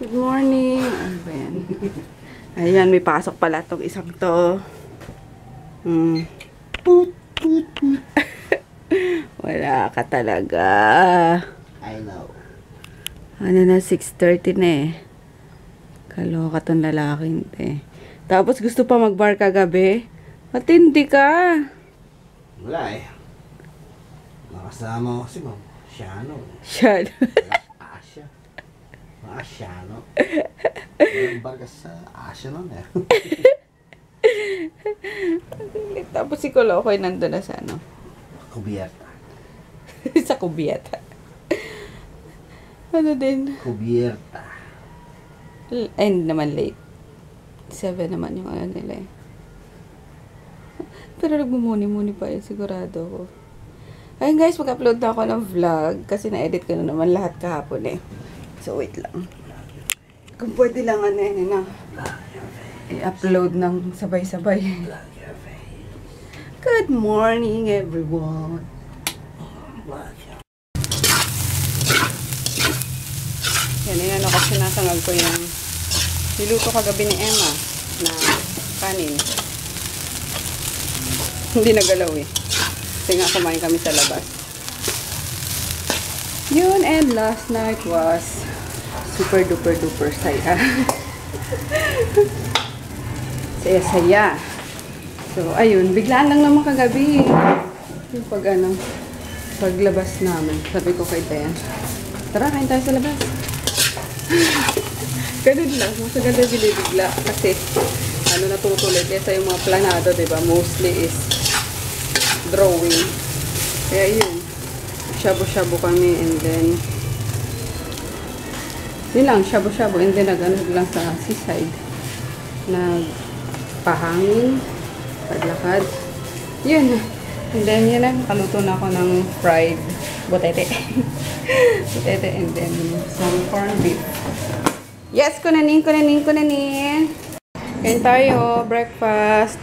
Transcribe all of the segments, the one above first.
Good morning. Ano ba yan? Ayan, may pasok pala itong isang to. Wala ka talaga. I know. Ano na, 6:30 na eh. Kaloka tong lalaking eh. Tapos gusto pa mag-bar kagabi? Matindi ka. Wala eh. Nakasama ko si Ma'am Shano. Shano. Asya. Asyano. Walang barga sa Asya nun eh. Tapos si Kolokoy nandun na sa ano? Kubierta. Sa kubyeta. Ano din? Kubierta. Ay, hindi naman late. 7 naman yung ano nila eh. Pero nagmumuni-muni pa yun, sigurado ko. Ayun guys, mag-upload na ako ng vlog kasi na-edit ko na naman lahat kahapon eh. So wait lang. Kung pwede lang ano yun na i-upload ng sabay-sabay. Good morning everyone. Yan, yan ako sinasangag ko yung niluto kagabi ni Emma na kanin. Hindi nagalaw eh. Kasi nga kumain kami sa labas. Yun, and last night was super duper duper saya. Saya-saya. So, ayun, biglaan lang naman kagabi. Yung paglabas namin. Sabi ko kay Dayan, tara, kain tayo sa labas. Ganun lang, mas ganda binibigla kasi natutuloy kaysa yung mga planado, diba? Mostly is drawing. Kaya yun, shabu-shabu kami and then yun lang, shabu-shabu and then nag-ano lang sa seaside. Nagpahangin, paglakad. Yun. And then yun lang, kaluto na ako ng fried botete. Botete and then some corned beef. Yes, kunanin. Kain tayo, breakfast.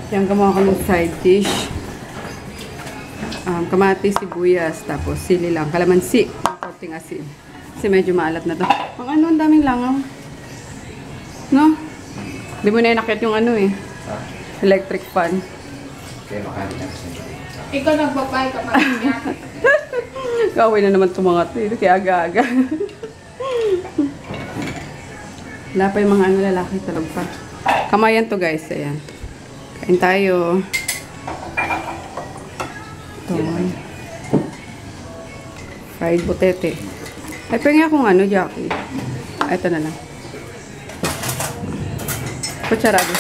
Yan, gumawa ko ng side dish. Kamatis, sibuyas, tapos sili lang. Kalamansi, konting asin. Kasi medyo maalat na to. Ang daming langaw. No? Hindi mo na inakit yung electric fan. Kaya makali na kasi. Ikaw nagpapay ka pa niya. Kawin na naman tumangat eh. Kaya aga-aga. Wala pa yung mga lalaki talog pa. Kamayan to guys. Ayan. Kain tayo. Ito. Fried botete. Ay, pengi akong Jackie. Ay, ito na lang. Kutsarado.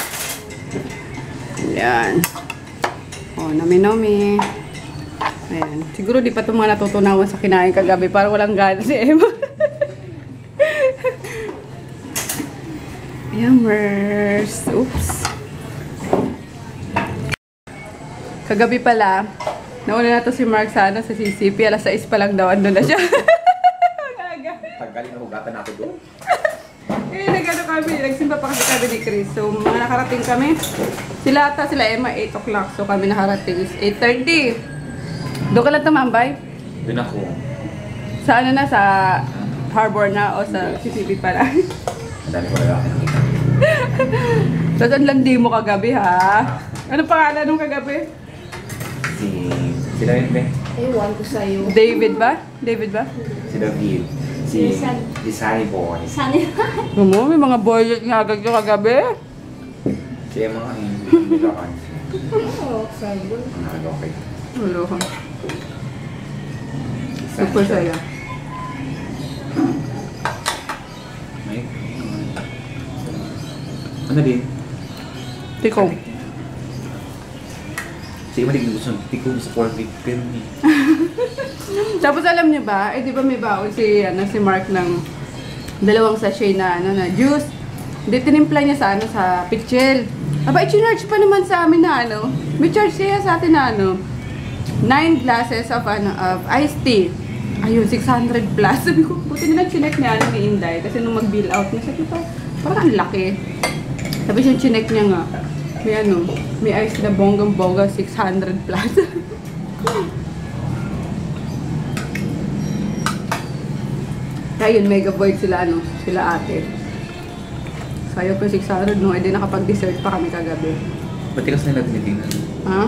Ayan. O, nami-nami. Ayan. Siguro di pa ito mga natutunawan sa kinain kagabi. Parang walang gana si Emma. Yummers. Oops. Kagabi pala, nauna na to si Mark sa CCP. Alas 6 pa lang daw. Ando na siya. Tanggalin na hugatan natin doon. Nagano kami. Nagsimba pa kasi kami ni Chris. So, mga nakarating kami. Sila Emma, 8 o'clock. So, kami nakarating is 8:30. Doon ka lang tumambay? Doon ako. Sa sa harbor na o sa CCP pala? Ang dami ko lalaki nakita. Tapos ang landi mo kagabi ha? Ano pangalan nung kagabi? Si David ba? Ewan ko sa'yo. David ba? David ba? Si David. Si Sunny Boy. Sunny. May mga boy nga agad yung kagabi. Si Emma hindi kakan. Oo, sa'yo. Okay. Wala ka. Super saya. Ano din? Tikong. Sige, maligid gusto ng tikong sa pork rib. Pero Tapos alam niyo ba, di ba may baon si Mark ng 2 sachet na juice. Hindi tinimpla niya sa sa pitchel. Aba, i-charge pa naman sa amin na may charge siya sa atin na 9 glasses of iced tea. Ayun, 600 plus. Sabi ko, buti na chinek niya ni Inday. Kasi nung mag-bill out niya, sabi ko, parang ang laki. Sabi siya, chinek niya nga. May ice na bonggang-bongga, 600 plus. Kaya Ayun, mega void sila, ano, sila ate. Sayo ko 600, no? Eh, di nakapag-dessert pa kami kagabi. Matikas nila tinitingnan. Ha?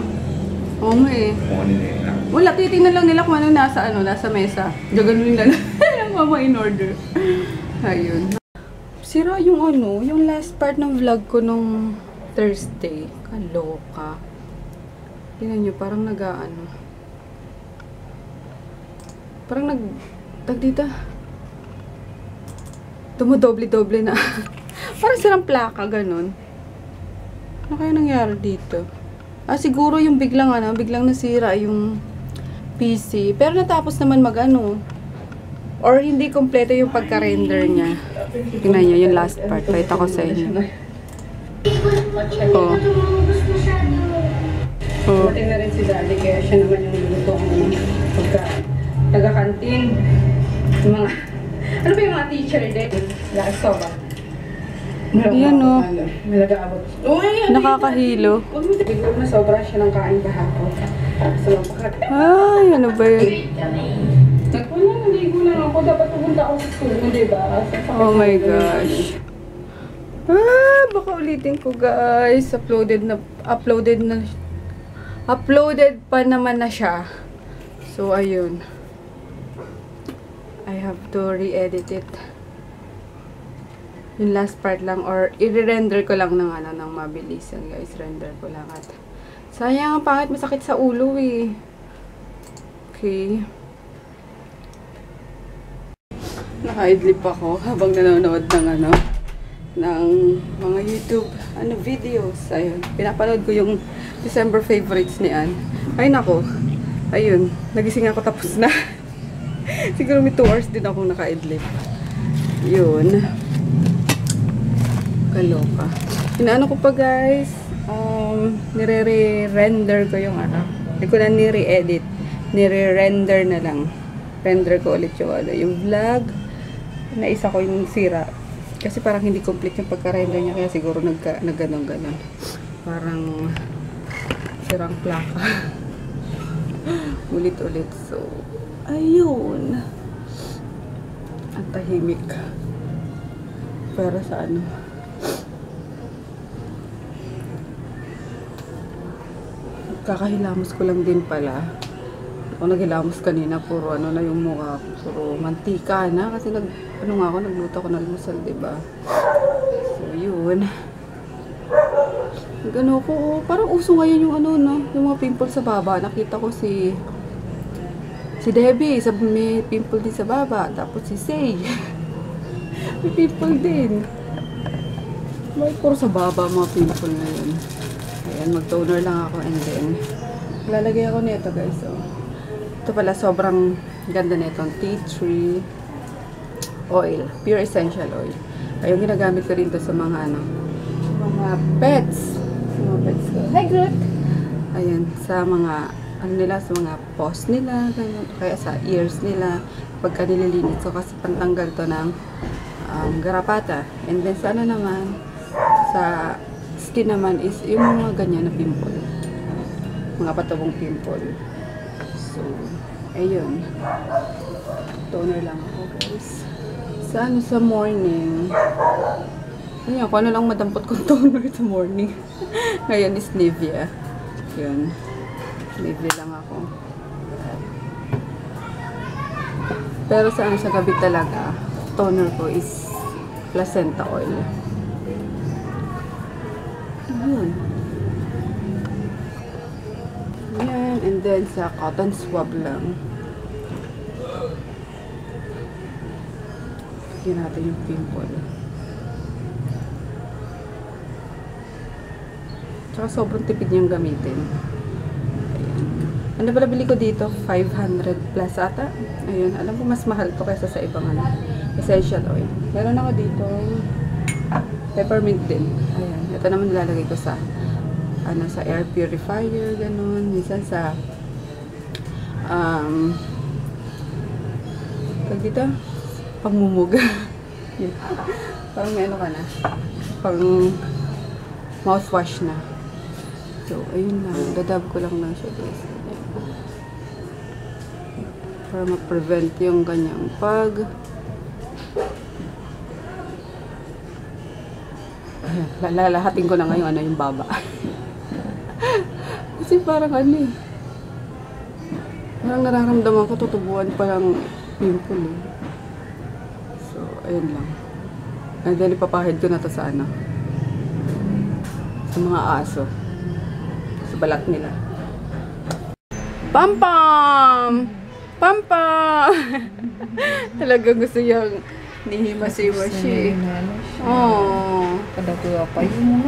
Oo nga eh. Kung ano nila. Wala, titingnan lang nila kung ano nasa mesa. Gaganunin lang ng mama in order. Ayun. Sira yung ano, yung last part ng vlog ko nung Thursday. Kaloka. Tingnan nyo, parang nag-ano. Parang dito. Dumodoble-doble na. Parang sirang plaka, ganun. Ano kaya nangyari dito? Siguro yung biglang nasira yung PC. Pero natapos naman mag-ano. Or hindi kompleto yung pagka-render niya. Tingnan nyo, yung last part. Pakita ko sa inyo. Oh. Oh. Tingnan rin si Daddy, kaya siya naman yung luto ng taga-kantin. Yung mga, ano ba yung mga teacher din? Lakso ba? Ayan o. May nag-aabot. Nakakahilo. Siguro na sobra siya ng kain kahapon. Ay, ano ba yun? Wala, naligo lang ako. Dapat pupunta ako sa school mo, diba? Oh my gosh. Baka ulitin ko guys. Uploaded pa naman na siya. So, ayun. I have to re-edit it. Yung last part lang or i-render ko lang ng ng mabilisan guys. Render ko lang at sayang, pangit, masakit sa ulo eh. Okay. Naka-idlip ako habang nanonood ng mga YouTube videos. Ayun. Pinapanood ko yung December favorites ni Ann. Ay nako. Ayun. Nagising ako tapos na. Siguro may 2 hours din ako naka-idlip. Yun. Kaloka. Inaano ko pa guys, nire-render ko yung hindi ko na nire-edit. Nire-render na lang. Render ko ulit yung vlog. Naisa ko yung sira. Kasi parang hindi complete yung pagka-render niya. Kaya siguro nagganon-ganon. Parang sirang plaka. Ulit-ulit. So, ayun. Ang tahimik. Para sa kakahilamos ko lang din pala. Ako naghilamos kanina, puro na yung mukha ko, puro mantika na kasi nagluto ako ng almusal, diba? So yun. Gano ko, parang uso ngayon yung yung mga pimple sa baba. Nakita ko si Debbie, may pimple din sa baba, tapos si Say may pimple din. May puro sa baba mga pimple na yun. Ayan, mag-toner lang ako and then lalagay ako nito guys. So, ito pala sobrang ganda nitong tea tree oil, pure essential oil. Ayun, ginagamit ko rin to sa mga mga pets. Mga pets ko. Hi Groot! Ayan, sa mga sa mga paws nila, ganyan, kaya sa ears nila pagka nililinis. So kasi pantanggal to ng garapata. And then sa naman, sa skin naman is yung mga ganyan na pimple. Mga patubong pimple. So, ayun. Toner lang ako, guys. Sa morning. Ayun, kung ano lang madampot kong toner sa morning. Ngayon is Nivea. Yun. Nivea lang ako. Pero sa gabi talaga, toner ko is placenta oil. Yun. Yan. And then sa cotton swab lang. Lagyan natin yung pimple. Tsaka sobrang tipid niyang gamitin. Ayan. Ano pala bili ko dito? 500 plus ata. Ayun. Alam ko mas mahal to kaysa sa ibang essential oil. Meron ako dito peppermint din. Ayan. Ito naman nilalagay ko sa sa air purifier, ganun. Minsan sa pag dito pangmumuga. Parang may ka na. Pang mouthwash na. So, ayun lang. Dadab ko lang siya, guys. Para ma-prevent yung kanyang Lalahatin ko na ngayon ano yung baba. Kasi parang ano eh. Parang nararamdaman ko, tutubuan pa lang pimple eh. So, ayun lang. And then, ipapahid ko na to sa ano. Sa mga aso. Sa balat nila. Pam-pam! Pam-pam! Talaga gusto niyang nihimasiwashi. Oh. Kadatuwa pa yung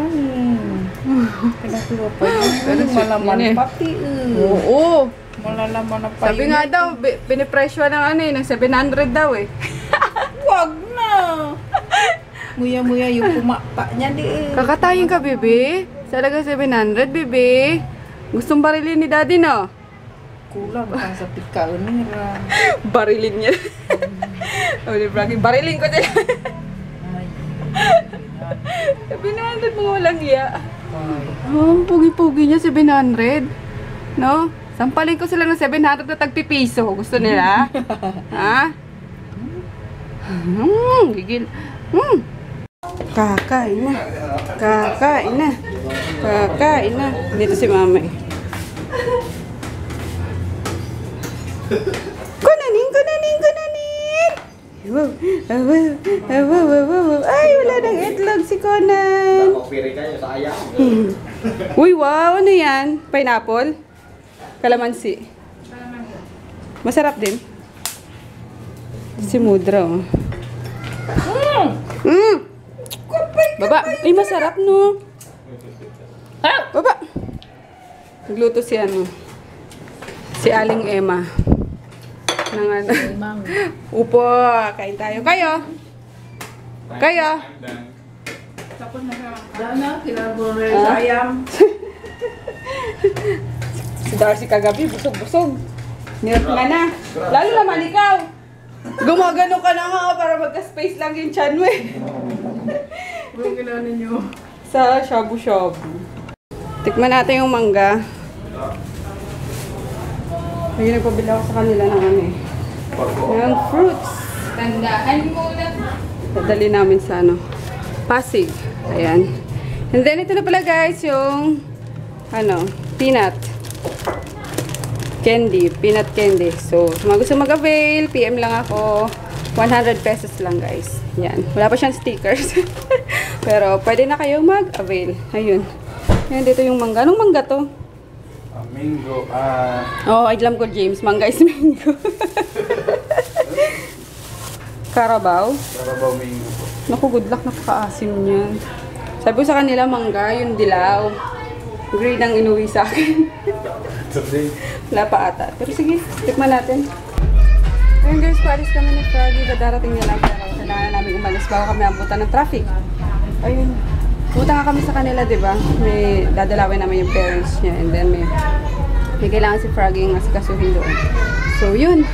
Kadatuwa pa Pero yung sweet malaman yan eh. pati. Oo. Malalaman na pa Sabi nga daw, pinipresyo ng ano eh, ng 700 daw eh. Wag na. Muya-muya yung kumapa niya di. Kakatayin ka, bebe. Talaga 700, bebe. Gustong barilin ni daddy, no? Kulang ka sa pikaon nira. Barilin niya. Oh, di Frankie, barilin ko din. Ay. 700 mga walang iya. Ay. Oh, pugi-pugi niya, 700. No? Sampalin ko sila ng 700 na tagpipiso. Gusto nila? Ha? Gigil. Kakain na. Kakain na. Kakain na. Dito si mama eh. Kunanin, kunanin, kunanin! Ay, wala nang itlog si Conan. Uy, wow! Ano yan? Pineapple? Kalamansi. Masarap din. Si Mudra, oh. Baba. Ay, masarap, no? Baba. Nagluto si ano. Si Aling Emma. Ng ano. Upo. Kain tayo. Kayo. Kayo. Tapos na siya. Dana, kinaburo rin sa ayam. Si Darcy kagabi, busog-busog. Nirap nga na. Lalo naman ikaw. Gumagano ka na nga para magka-space lang yung chan mo eh. Anong ginawa ninyo? Sa shabu-shabu. Tikman natin yung mangga. Ay, nagpabila ako sa kanila ng ano eh. Ng fruits. Tandaan mo na. Dadali namin sa ano. Pasig. Ayan. And then ito na pala guys yung ano, peanut candy. Peanut candy. So, sa mga gusto mag-avail, PM lang ako. 100 pesos lang guys. Yan. Wala pa siyang stickers. Pero pwede na kayong mag-avail. Ayun. Ayan, dito yung mangga. Anong mangga to? Mango, Oh, alam ko James. Mangga is mango. Carabao. Carabao mango po. Naku, good luck. Nakakaasim niyan. Sabi ko sa kanila, mangga, yung dilaw. Green ang inuwi sa akin. Wala pa ata. Pero sige, tikman natin. Ayun guys, paalis kami ni Froggy. Darating niya lang pero kailangan namin umalis bago kami abutan ng traffic. Ayun. Pumunta nga kami sa kanila, di ba? May dadalawin naman yung parents niya and then may kailangan si Froggy yung asikasuhin doon. So, yun.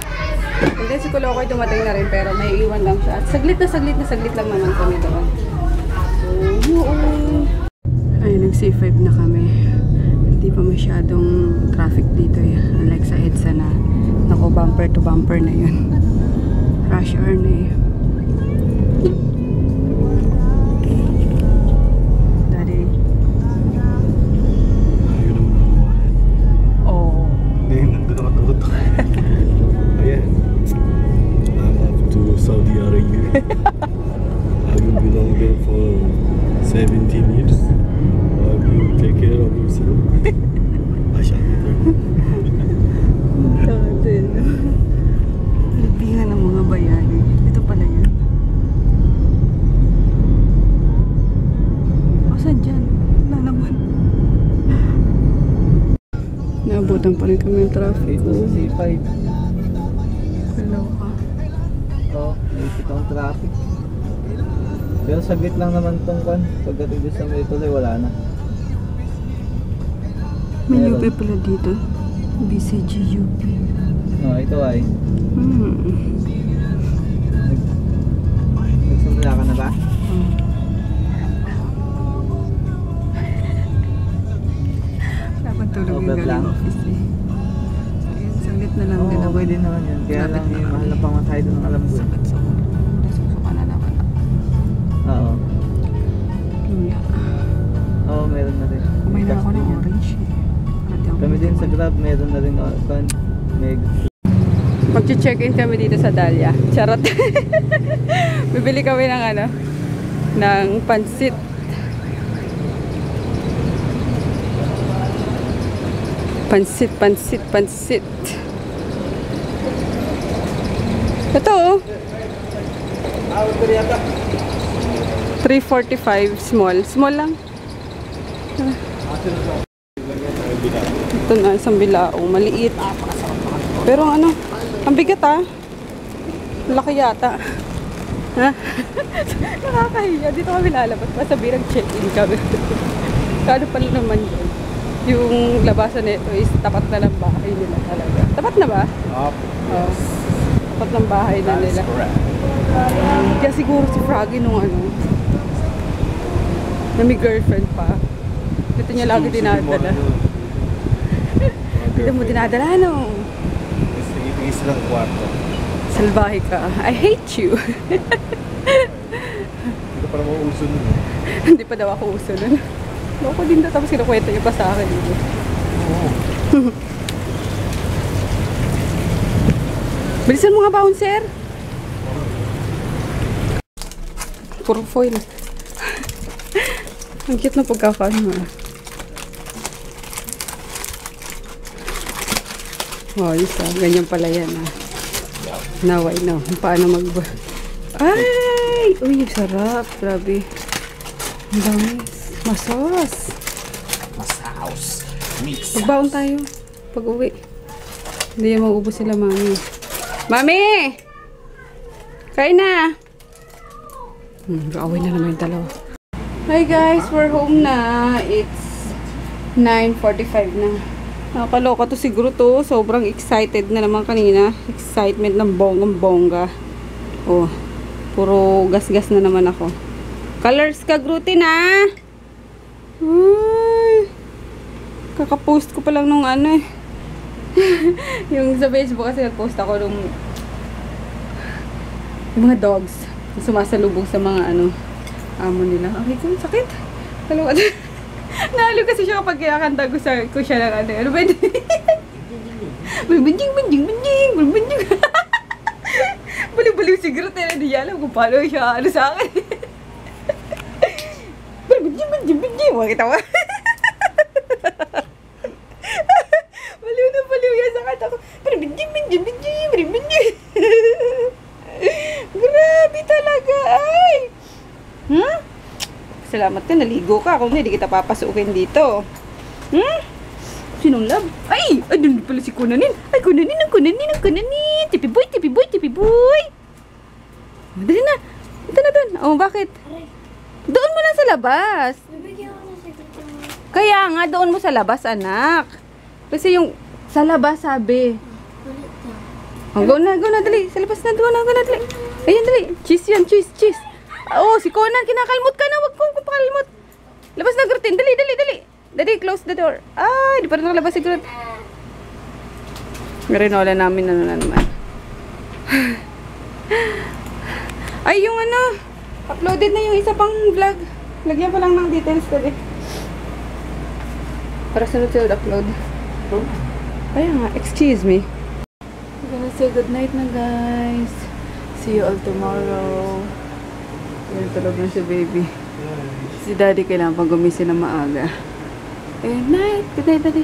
And then si Kulokoy dumating na rin pero may iwan lang siya. At saglit lang naman kami doon. So, yun. Ayun, nag-C5 na kami. Hindi pa masyadong traffic dito eh. Unlike sa EDSA na naku, bumper to bumper na yun. Rush hour na eh. Daddy. Oh. Hindi, nandun ako tutok. Ayan. I'm off to Saudi Arabia. I will be long there for 17 years. I will take care of yourself. I shall be there. Libingan ng mga bayani. Ito pala yun. O, saan dyan? Wala naman. Naabutan pa rin kami ng traffic. C5. Hello ka. Oo, naisip ang traffic. Pero saglit lang naman tong kwan. Pagdating doon sa may tuloy, wala na. May Meron. UP pala dito. BCG UP. Ito ay. Nagsimula ka na ba? Dapat tulog yung Overlap galing lang. office eh. Ayun, saglit na lang din Oo, ako. pwede naman yun. Kaya lang Lapit na yung mahal kami. na pamatay doon ng alam ko. Sakit sa ulo. Nasusuka na naman ako. Oo. Luya. Grab, meron na rin may Mag-check-in kami dito sa Dahlia. Charot. Bibili kami ng ano, ng pansit. Pansit. Ito oh. 345 small lang. Ito na, isang bilao. Maliit. Pero ano, ang bigat ah. Laki yata. Ha? Nakakahiya. Dito kami lalabas. Masabi nag-check-in kami. Kano pala naman yun. Yung labasan nito is tapat na ng bahay nila talaga. Tapat na ba? Up. Oh. Tapat ng bahay na nila. Kaya siguro si Froggy nung ano, na may girlfriend pa. Dito niya lagi dinadala. Dito mo dinadala, no? Is lang kwarto. Salbahe ka. I hate you. Hindi pa naman uso nun. Hindi pa daw ako uso nun. Loko din daw, tapos kinukwento niyo pa sa akin. Bilisan mo nga bouncer. Puro foil. Ang cute na pagkakaano mo. Oh, isa. Ganyan pala yan ah. Now I know. Paano Ay! Uy, sarap. Grabe. Ang dami. Masos. Magbaon tayo. Pag uwi. Hindi yan maubos sila, mami. Mami! Kain na! Kaaway na naman yung dalawa. Hi guys, we're home na. It's 9:45 na. Nakakaloka to siguro to. Sobrang excited na naman kanina. Excitement ng bonggang-bongga. Oh, puro gas-gas na naman ako. Colors ka, Gruti na! Uy! Kakapost ko pa lang nung ano eh. Yung sa Facebook kasi nag-post ako nung yung mga dogs. Sumasalubong sa mga ano, amo nila. Okay, kung sakit. Kalawat. Nahalo kasi siya kapag kinakanta ko siya ng ano. Ano ba yun? Banjing. Baliw-baliw si Groot. Hindi niya alam kung paano siya ano sa akin. Banjing. Makita mo? Baliw yan sa kanta ko. Banjing. Grabe talaga, ay! Salamat ka, naligo ka. Kung hindi kita papasukin dito. Sinong love? Ay! Ay, doon pala si Kunanin. Ay, Kunanin. Tipi boy. Madali na. Ito na doon. Oh, bakit? Doon mo lang sa labas. Kaya nga, doon mo sa labas, anak. Kasi yung sa labas, sabi. Oh, go na, dali. Sa labas na, go na, dali. Ayan, dali. Cheese yan, cheese. Oh, si Conan, kinakalmot ka na. Wag kong kupakalmot. Labas na, Grutin. Dali. Dali, close the door. Ay, di pa rin nakalabas si Grut. Garinola namin, ano na naman. Ay, yung ano, uploaded na yung isa pang vlog. Lagyan pa lang ng details dali. Para sunod-sunod upload. Kaya nga, excuse me. I'm gonna say good night na, guys. See you all tomorrow. Yan, tulog na si baby. Si daddy kailangan pang gumising na maaga. Good night. Good night, daddy.